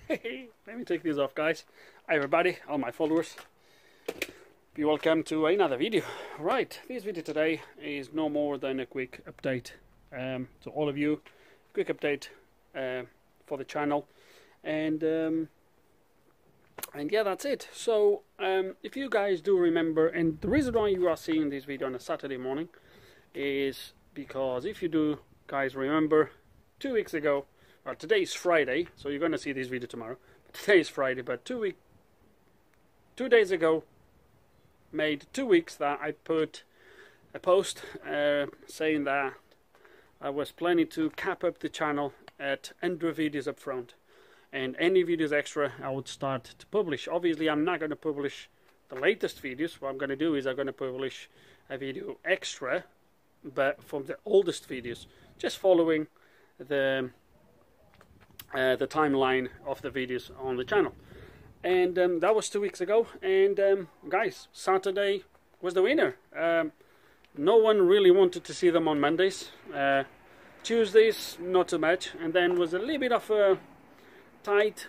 Let me take these off, guys. Hi everybody, all my followers. Be welcome to another video. Right, this video today is no more than a quick update to all of you. Quick update for the channel, and yeah, that's it. So if you guys do remember, and the reason why you are seeing this video on a Saturday morning is because if you do guys remember, 2 weeks ago, well, today is Friday, so you're going to see this video tomorrow. Today is Friday, but 2 days ago, made 2 weeks that I put a post saying that I was planning to cap up the channel at 100 videos up front, and any videos extra I would start to publish. Obviously I'm not going to publish the latest videos. What I'm going to do is I'm going to publish a video extra, but from the oldest videos, just following the timeline of the videos on the channel. And that was 2 weeks ago, and guys, Saturday was the winner. No one really wanted to see them on Mondays. Tuesdays not too much, and then was a little bit of a tight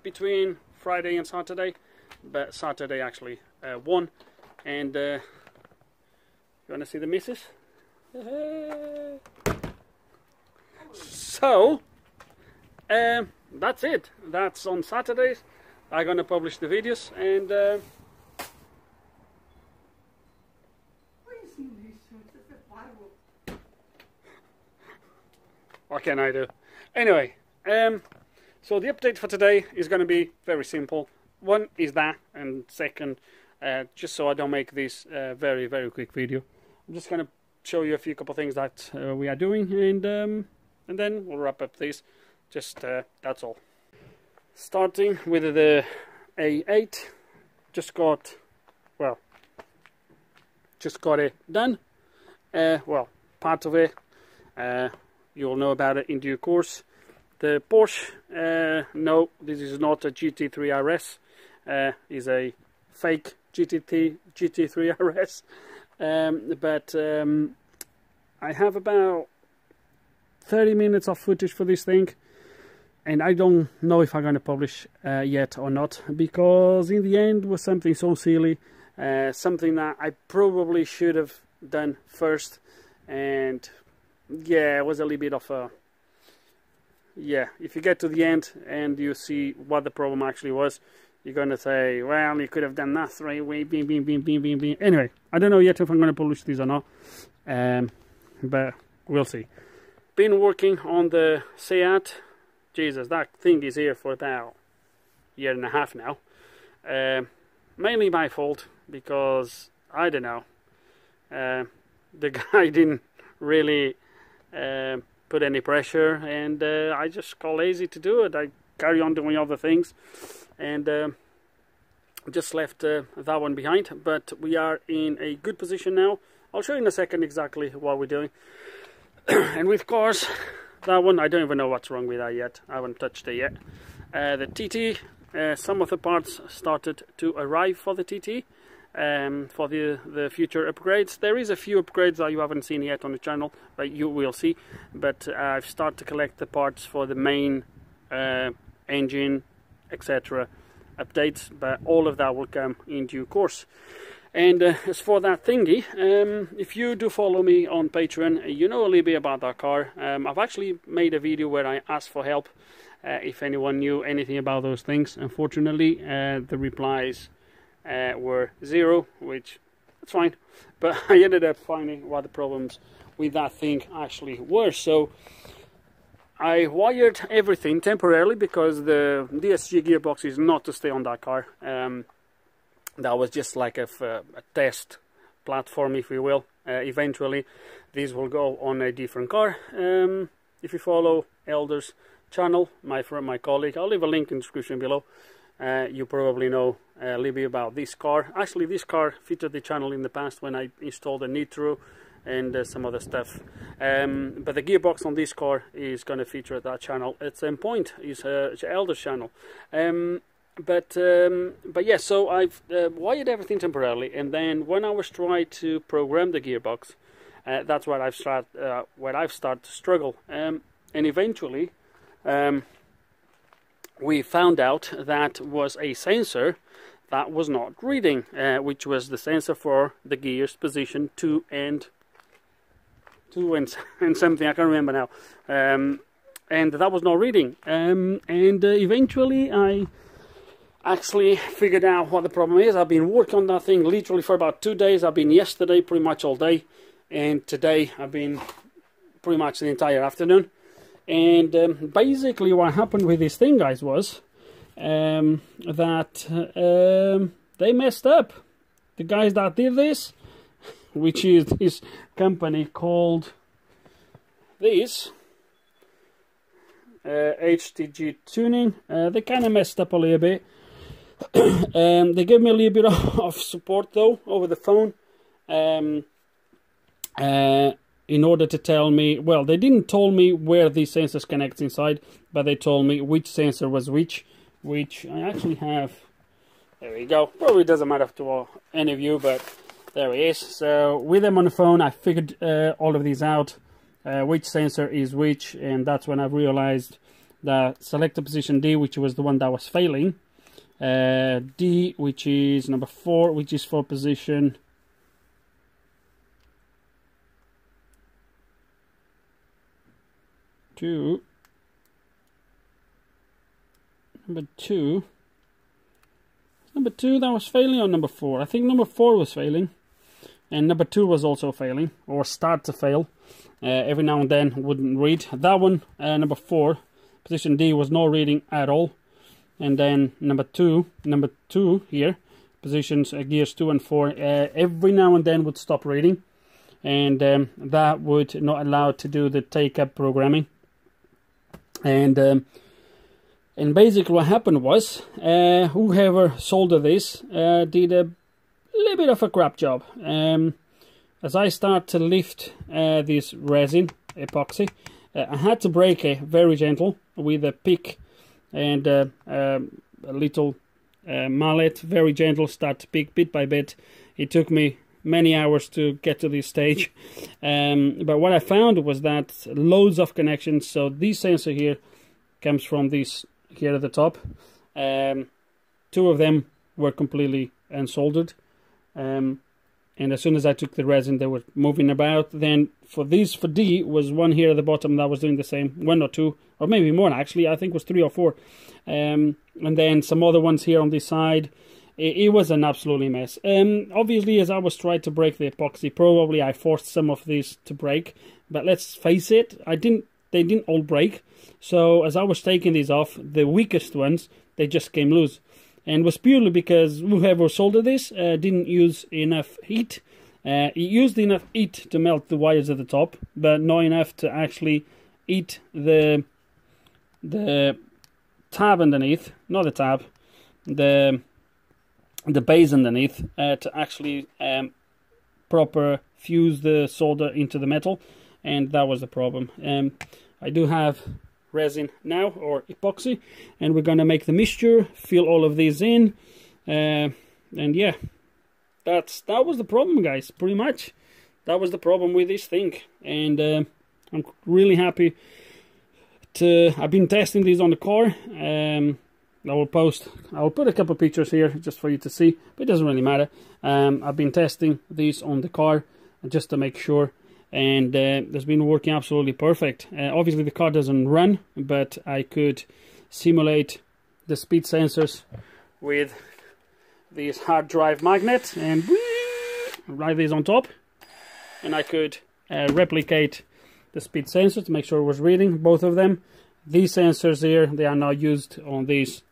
between Friday and Saturday, but Saturday actually won. And you want to see the missus? So that's it. That's on Saturdays. I'm gonna publish the videos, and what can I do? Anyway, so the update for today is going to be very simple. One is that, and second, just so I don't make this very quick video, I'm just going to show you a couple things that we are doing, and then we'll wrap up this. Just that's all. Starting with the A8, just got it done. Well, part of it. You'll know about it in due course. The Porsche, no, this is not a GT3 RS. Is a fake GT3 RS. But I have about 30 minutes of footage for this thing, and I don't know if I'm going to publish yet or not, because in the end it was something so silly, something that I probably should have done first, and yeah, it was a little bit of a, yeah, if you get to the end and you see what the problem actually was, you're going to say, well, you could have done that right away, Anyway, I don't know yet if I'm going to publish these or not, but we'll see. Been working on the Seat. Jesus, that thing is here for about a year and a half now. Mainly my fault, because, I don't know, the guy didn't really put any pressure, and I just got lazy to do it. I carry on doing other things, and just left that one behind. But we are in a good position now. I'll show you in a second exactly what we're doing. And with course, that one, I don't even know what's wrong with that yet. I haven't touched it yet. The TT, some of the parts started to arrive for the TT. For the future upgrades. There is a few upgrades that you haven't seen yet on the channel, but you will see. But I've started to collect the parts for the main engine, etc. updates, but all of that will come in due course. And as for that thingy, if you do follow me on Patreon, you know a little bit about that car. I've actually made a video where I asked for help if anyone knew anything about those things. Unfortunately, the replies were zero, which that's fine, but I ended up finding what the problems with that thing actually were. So I wired everything temporarily, because the DSG gearbox is not to stay on that car. That was just like a test platform, if you will. Eventually these will go on a different car. If you follow Elder's channel, my colleague, I'll leave a link in the description below. You probably know a little bit about this car. Actually, this car featured the channel in the past when I installed a Nitro and some other stuff. But the gearbox on this car is going to feature that channel at some point. It's Elder's channel. But yeah, so I've wired everything temporarily, and then when I was trying to program the gearbox, that's where I've started to struggle. And eventually, we found out that was a sensor that was not reading, which was the sensor for the gears position 2 and something, I can't remember now, and that was not reading, and eventually I actually figured out what the problem is. I've been working on that thing literally for about 2 days. I've been yesterday pretty much all day, and today I've been pretty much the entire afternoon. And basically what happened with this thing, guys, was that they messed up. The guys that did this, which is this company called this HTG Tuning, they kind of messed up a little bit. They gave me a little bit of support though over the phone, in order to tell me, well, they didn't tell me where these sensors connect inside, but they told me which sensor was which I actually have. There we go. Probably doesn't matter to any of you, but there it is. So with them on the phone, I figured all of these out, which sensor is which, and that's when I realized that selector position D, which was the one that was failing, D, which is number 4, which is for position number two, that was failing, or number 4. I think number 4 was failing, and number 2 was also failing, or start to fail. Every now and then wouldn't read. That one, number 4, position D, was not reading at all. And then number two here, positions gears 2 and 4, every now and then would stop reading, and that would not allow it to do the take-up programming. And basically what happened was, whoever soldered this did a little bit of a crap job. As I start to lift this resin epoxy, I had to break it very gentle with a pick and a little mallet, very gentle, start to pick bit by bit. It took me many hours to get to this stage, but what I found was that loads of connections. So this sensor here comes from this here at the top. 2 of them were completely unsoldered, and as soon as I took the resin, they were moving about. Then for D was one here at the bottom that was doing the same, 1 or 2, or maybe more actually. I think it was 3 or 4, and then some other ones here on this side. It was an absolutely mess. Obviously, as I was trying to break the epoxy, probably I forced some of these to break. But let's face it, they didn't all break. So as I was taking these off, the weakest ones, they just came loose. And it was purely because whoever soldered this didn't use enough heat. It used enough heat to melt the wires at the top, but not enough to actually heat the tab underneath. Not the tab, the base underneath, to actually proper fuse the solder into the metal, and that was the problem. I do have resin now, or epoxy, and we're gonna make the mixture, fill all of these in, and yeah, that was the problem, guys. Pretty much that was the problem with this thing, and I'm really happy to. I've been testing these on the car. I will put a couple of pictures here just for you to see, but it doesn't really matter. I've been testing these on the car just to make sure, and it's been working absolutely perfect. Obviously the car doesn't run, but I could simulate the speed sensors with this hard drive magnet and write these on top, and I could replicate the speed sensor to make sure it was reading, both of them. These sensors here, they are now used on this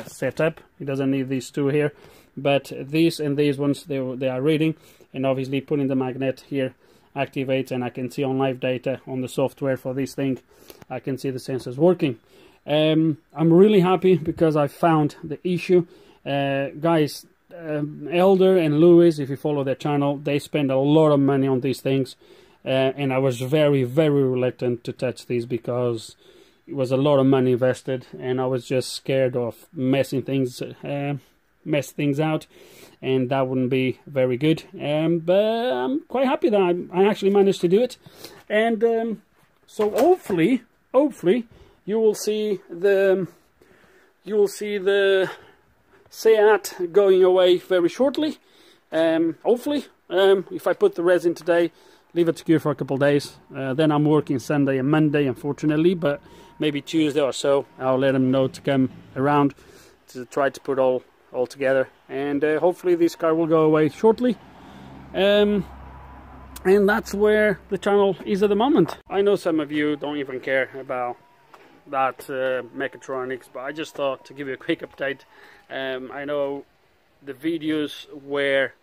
setup. It doesn't need these 2 here, but these and these ones, they are reading, and obviously putting the magnet here activates, and I can see on live data on the software for this thing, I can see the sensors working. I'm really happy because I found the issue. Guys, Elder and Lewis, if you follow their channel, they spend a lot of money on these things, and I was very, very reluctant to touch these because it was a lot of money invested, and I was just scared of messing things out, and that wouldn't be very good. But I'm quite happy that I actually managed to do it, and so hopefully you will see the you will see the Seat going away very shortly. Hopefully, if I put the resin today, leave it to cure for a couple of days. Then I'm working Sunday and Monday, unfortunately, but maybe Tuesday or so I'll let them know to come around to try to put all together, and hopefully this car will go away shortly. And that's where the channel is at the moment. I know some of you don't even care about that mechatronics, but I just thought to give you a quick update. I know the videos where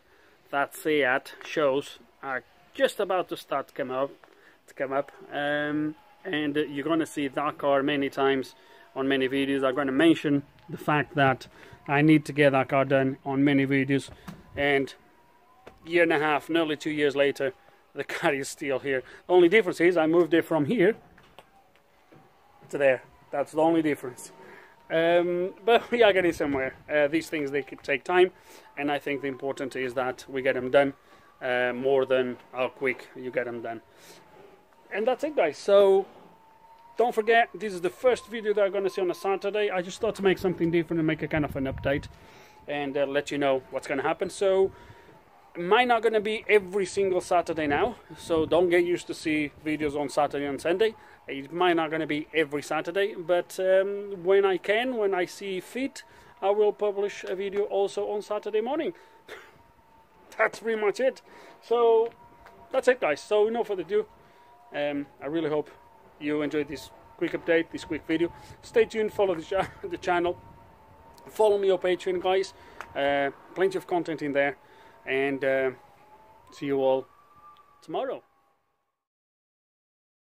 that Seat shows are just about to start to come up, and you're going to see that car many times on many videos. I'm going to mention the fact that I need to get that car done on many videos, and year and a half, nearly 2 years later, the car is still here. The only difference is I moved it from here to there. That's the only difference. But we are getting somewhere. These things, they could take time, and I think the important is that we get them done, more than how quick you get them done. And that's it, guys. So don't forget, this is the first video that I'm going to see on a Saturday. I just thought to make something different and make a kind of an update and let you know what's going to happen. So might not going to be every single Saturday now, so don't get used to see videos on Saturday and Sunday. It might not going to be every Saturday, but when I see fit, I will publish a video also on Saturday morning. That's pretty much it. So that's it, guys. So no further ado, I really hope you enjoyed this quick update, this quick video. Stay tuned, follow the channel, follow me on Patreon, guys. Plenty of content in there. And see you all tomorrow.